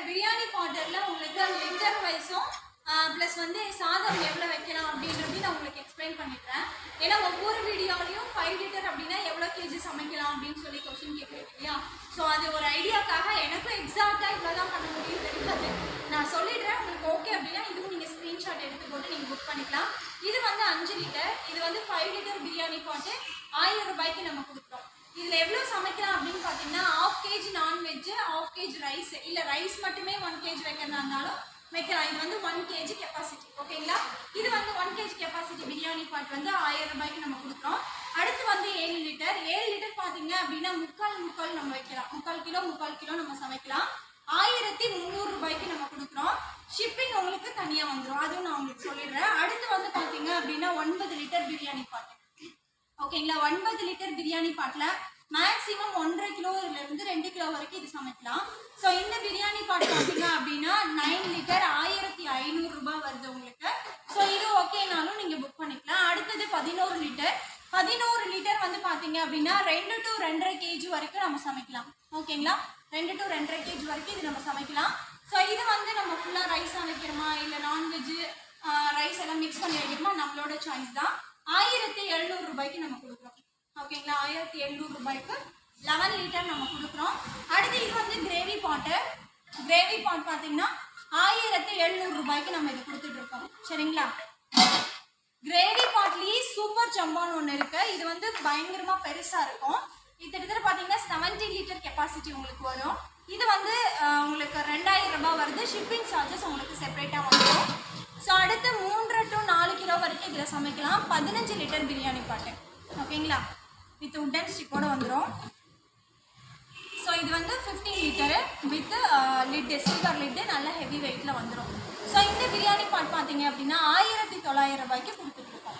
பிரியாணி பாட்டரில் உங்களுக்கு லிட்டர் வைஸும் ப்ளஸ் வந்து சாதம் எவ்வளோ வைக்கலாம் அப்படின்றதையும் நான் உங்களுக்கு எக்ஸ்பிளைன் பண்ணிடுறேன். ஏன்னா ஒவ்வொரு வீடியோலையும் 5 லிட்டர் அப்படின்னா எவ்வளோ கேஜி சமைக்கலாம் அப்படின்னு சொல்லி கொஸ்டின் கேட்குறீங்க இல்லையா? ஸோ அது ஒரு ஐடியாக்காக எனக்கும் எக்ஸாக்டாக இவ்வளோ தான் பண்ண முடியும் தெரியாது. நான் சொல்லிடுறேன், உங்களுக்கு ஓகே அப்படின்னா இதுவும் நீங்கள் ஸ்க்ரீன்ஷாட் எடுத்து போட்டு நீங்கள் புக் பண்ணிக்கலாம். இது வந்து 5 லிட்டர், இது வந்து 5 லிட்டர் பிரியாணி பாட்டு 1000 ரூபாய்க்கு நம்ம கொடுக்குறோம். இதில் எவ்வளோ சமைக்கலாம் அப்படின்னு பார்த்தீங்கன்னா 1/2 kg நான்வெஜ், 1/2 kg ரைஸ், இல்லை ரைஸ் மட்டுமே 1 kg வைக்கிறதா இருந்தாலும் வைக்கலாம். இது வந்து 1 kg கெப்பாசிட்டி. ஓகேங்களா? இது வந்து 1 kg கெப்பாசிட்டி பிரியாணி பாட் வந்து 1000 ரூபாய்க்கு நம்ம கொடுக்குறோம். அடுத்து வந்து 7 லிட்டர். 7 லிட்டர் பார்த்தீங்க அப்படின்னா முக்கால் நம்ம வைக்கலாம். 3/4 கிலோ நம்ம சமைக்கலாம். 1300 ரூபாய்க்கு நம்ம கொடுக்குறோம். ஷிப்பிங் உங்களுக்கு தனியாக வந்துடும், அதுவும் நான் உங்களுக்கு சொல்லிடுறேன். அடுத்து வந்து பார்த்தீங்க அப்படின்னா 9 லிட்டர் பிரியாணி பாட்டு. ஓகேங்களா? 9 லிட்டர் பிரியாணி பாட்டில் மேக்ஸிமம் 1.5 கிலோலேருந்து 2 கிலோ வரைக்கும் இது சமைக்கலாம். ஸோ இந்த பிரியாணி பாட் பார்த்தீங்க அப்படின்னா 9 லிட்டர் 1500 ரூபாய் வருது உங்களுக்கு. ஸோ இது ஓகேனாலும் நீங்கள் புக் பண்ணிக்கலாம். அடுத்தது 11 லிட்டர். 11 லிட்டர் வந்து பார்த்தீங்க அப்படின்னா 2 to 2.5 kg வரைக்கும் நம்ம சமைக்கலாம். ஓகேங்களா? 2 to 2.5 kg வரைக்கும் இது நம்ம சமைக்கலாம். ஸோ இது வந்து நம்ம ஃபுல்லாக ரைஸ் சமைக்கிறோமா இல்லை நான்வெஜ்ஜு ரைஸ் எல்லாம் மிக்ஸ் பண்ணி வைக்கிறோமா நம்மளோட சாய்ஸ் தான். 1700 ரூபாய்க்கு நம்ம கொடுக்குறோம். ஓகேங்களா? 1700 ரூபாய்க்கு 11 லிட்டர் நம்ம கொடுக்குறோம். அடுத்து இது வந்து கிரேவி பாட்டு. கிரேவி பாட் பார்த்தீங்கன்னா 1700 ரூபாய்க்கு நம்ம இது கொடுத்துட்ருக்கோம். சரிங்களா? கிரேவி பாட்லேயே சூப்பர் ஜம்பான்னு ஒன்று இருக்குது. இது வந்து பயங்கரமாக பெருசாக இருக்கும். இது கிட்டத்தட்ட பார்த்தீங்கன்னா 70 லிட்டர் கெப்பாசிட்டி உங்களுக்கு வரும். இது வந்து உங்களுக்கு 2000 ரூபாய் வருது. ஷிப்பிங் சார்ஜஸ் உங்களுக்கு செப்பரேட்டாக வந்துடும். ஸோ அடுத்து 3 to 4 கிலோ வரைக்கும் இதில் சமைக்கலாம். 15 லிட்டர் பிரியாணி பாட்டு. ஓகேங்களா? வித் உட்டன் ஸ்டிக்கோடு வந்துடும். ஸோ இது வந்து 15 litre with lid, silver lid, நல்ல ஹெவி வெயிட்டில் வந்துடும். ஸோ இந்த பிரியாணி பாட் பார்த்தீங்க அப்படின்னா 1900 ரூபாய்க்கு கொடுத்துட்ருக்கோம்.